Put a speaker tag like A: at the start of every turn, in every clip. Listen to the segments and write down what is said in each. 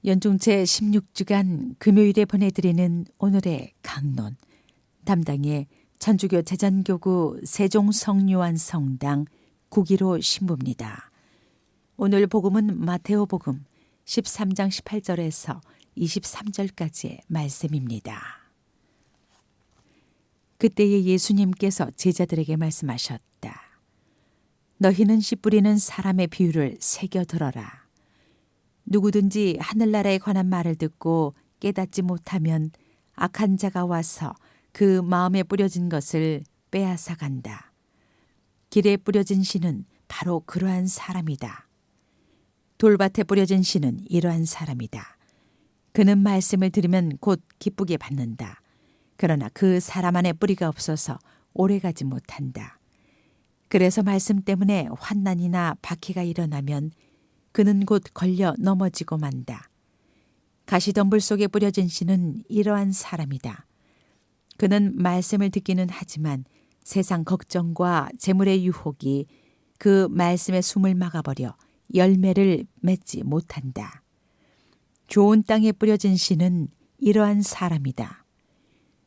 A: 연중 제16주간 금요일에 보내드리는 오늘의 강론, 담당의 천주교 제전교구 세종성요한 성당 9기로 신부입니다. 오늘 복음은 마테오 복음 13장 18절에서 23절까지의 말씀입니다. 그때에 예수님께서 제자들에게 말씀하셨다. 너희는 씨 뿌리는 사람의 비유를 새겨 들어라. 누구든지 하늘나라에 관한 말을 듣고 깨닫지 못하면 악한 자가 와서 그 마음에 뿌려진 것을 빼앗아 간다. 길에 뿌려진 씨는 바로 그러한 사람이다. 돌밭에 뿌려진 씨는 이러한 사람이다. 그는 말씀을 들으면 곧 기쁘게 받는다. 그러나 그 사람 안에 뿌리가 없어서 오래가지 못한다. 그래서 말씀 때문에 환난이나 박해가 일어나면 그는 곧 걸려 넘어지고 만다. 가시덤불 속에 뿌려진 씨는 이러한 사람이다. 그는 말씀을 듣기는 하지만 세상 걱정과 재물의 유혹이 그 말씀의 숨을 막아버려 열매를 맺지 못한다. 좋은 땅에 뿌려진 씨는 이러한 사람이다.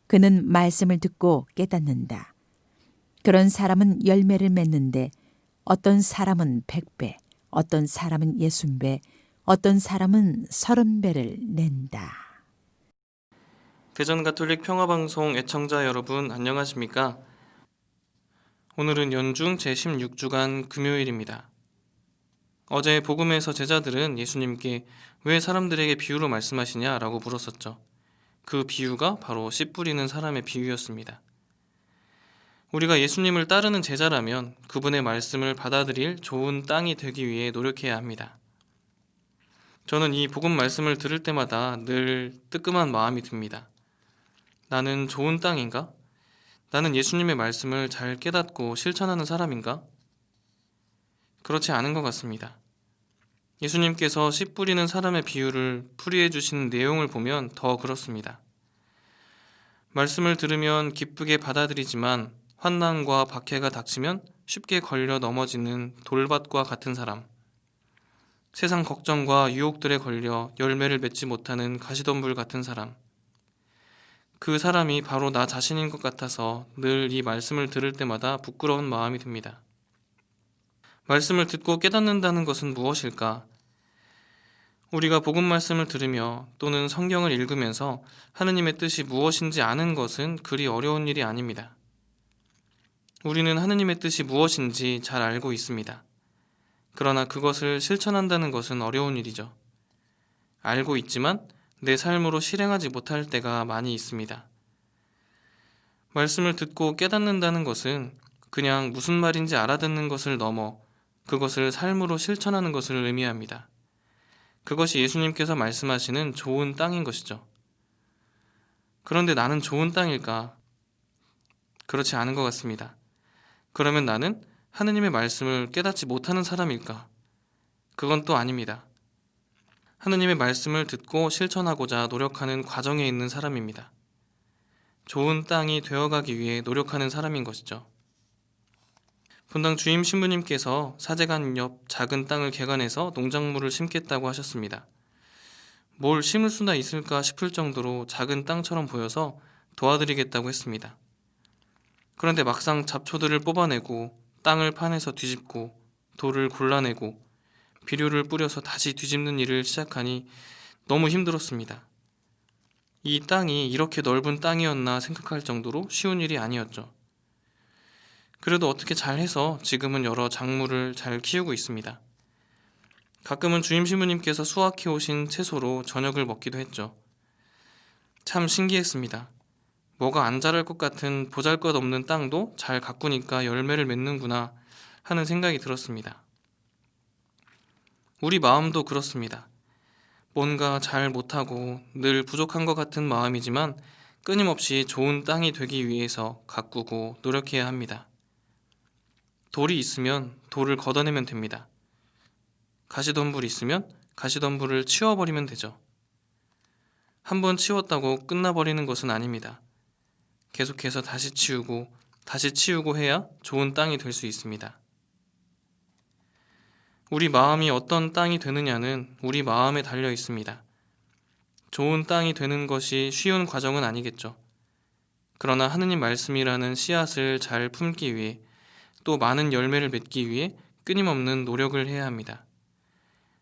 A: 그는 말씀을 듣고 깨닫는다. 그런 사람은 열매를 맺는데 어떤 사람은 100배, 어떤 사람은 60배, 어떤 사람은 30배를 낸다.
B: 대전가톨릭 평화방송 애청자 여러분 안녕하십니까? 오늘은 연중 제16주간 금요일입니다. 어제 복음에서 제자들은 예수님께 왜 사람들에게 비유로 말씀하시냐라고 물었었죠. 그 비유가 바로 씨 뿌리는 사람의 비유였습니다. 우리가 예수님을 따르는 제자라면 그분의 말씀을 받아들일 좋은 땅이 되기 위해 노력해야 합니다. 저는 이 복음 말씀을 들을 때마다 늘 뜨끔한 마음이 듭니다. 나는 좋은 땅인가? 나는 예수님의 말씀을 잘 깨닫고 실천하는 사람인가? 그렇지 않은 것 같습니다. 예수님께서 씨 뿌리는 사람의 비유를 풀이해 주신 내용을 보면 더 그렇습니다. 말씀을 들으면 기쁘게 받아들이지만 환난과 박해가 닥치면 쉽게 걸려 넘어지는 돌밭과 같은 사람, 세상 걱정과 유혹들에 걸려 열매를 맺지 못하는 가시덤불 같은 사람, 그 사람이 바로 나 자신인 것 같아서 늘 이 말씀을 들을 때마다 부끄러운 마음이 듭니다. 말씀을 듣고 깨닫는다는 것은 무엇일까? 우리가 복음 말씀을 들으며 또는 성경을 읽으면서 하느님의 뜻이 무엇인지 아는 것은 그리 어려운 일이 아닙니다. 우리는 하느님의 뜻이 무엇인지 잘 알고 있습니다. 그러나 그것을 실천한다는 것은 어려운 일이죠. 알고 있지만 내 삶으로 실행하지 못할 때가 많이 있습니다. 말씀을 듣고 깨닫는다는 것은 그냥 무슨 말인지 알아듣는 것을 넘어 그것을 삶으로 실천하는 것을 의미합니다. 그것이 예수님께서 말씀하시는 좋은 땅인 것이죠. 그런데 나는 좋은 땅일까? 그렇지 않은 것 같습니다. 그러면 나는 하느님의 말씀을 깨닫지 못하는 사람일까? 그건 또 아닙니다. 하느님의 말씀을 듣고 실천하고자 노력하는 과정에 있는 사람입니다. 좋은 땅이 되어가기 위해 노력하는 사람인 것이죠. 분당 주임 신부님께서 사제관 옆 작은 땅을 개간해서 농작물을 심겠다고 하셨습니다. 뭘 심을 수나 있을까 싶을 정도로 작은 땅처럼 보여서 도와드리겠다고 했습니다. 그런데 막상 잡초들을 뽑아내고 땅을 파내서 뒤집고 돌을 골라내고 비료를 뿌려서 다시 뒤집는 일을 시작하니 너무 힘들었습니다. 이 땅이 이렇게 넓은 땅이었나 생각할 정도로 쉬운 일이 아니었죠. 그래도 어떻게 잘해서 지금은 여러 작물을 잘 키우고 있습니다. 가끔은 주임 신부님께서 수확해 오신 채소로 저녁을 먹기도 했죠. 참 신기했습니다. 뭐가 안 자랄 것 같은 보잘것없는 땅도 잘 가꾸니까 열매를 맺는구나 하는 생각이 들었습니다. 우리 마음도 그렇습니다. 뭔가 잘 못하고 늘 부족한 것 같은 마음이지만 끊임없이 좋은 땅이 되기 위해서 가꾸고 노력해야 합니다. 돌이 있으면 돌을 걷어내면 됩니다. 가시덤불이 있으면 가시덤불을 치워버리면 되죠. 한번 치웠다고 끝나버리는 것은 아닙니다. 계속해서 다시 치우고 해야 좋은 땅이 될 수 있습니다. 우리 마음이 어떤 땅이 되느냐는 우리 마음에 달려 있습니다. 좋은 땅이 되는 것이 쉬운 과정은 아니겠죠. 그러나 하느님 말씀이라는 씨앗을 잘 품기 위해 또 많은 열매를 맺기 위해 끊임없는 노력을 해야 합니다.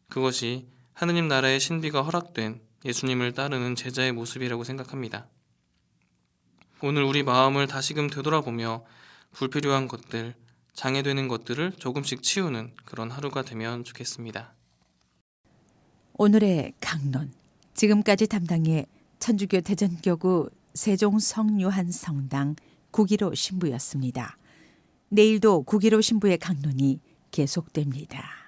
B: 그것이 하느님 나라의 신비가 허락된 예수님을 따르는 제자의 모습이라고 생각합니다. 오늘 우리 마음을 다시금 되돌아보며 불필요한 것들, 장애되는 것들을 조금씩 치우는 그런 하루가 되면 좋겠습니다.
A: 오늘의 강론. 지금까지 담당해 천주교 대전교구 세종 성요한 성당 9.15 신부였습니다. 내일도 9.15 신부의 강론이 계속됩니다.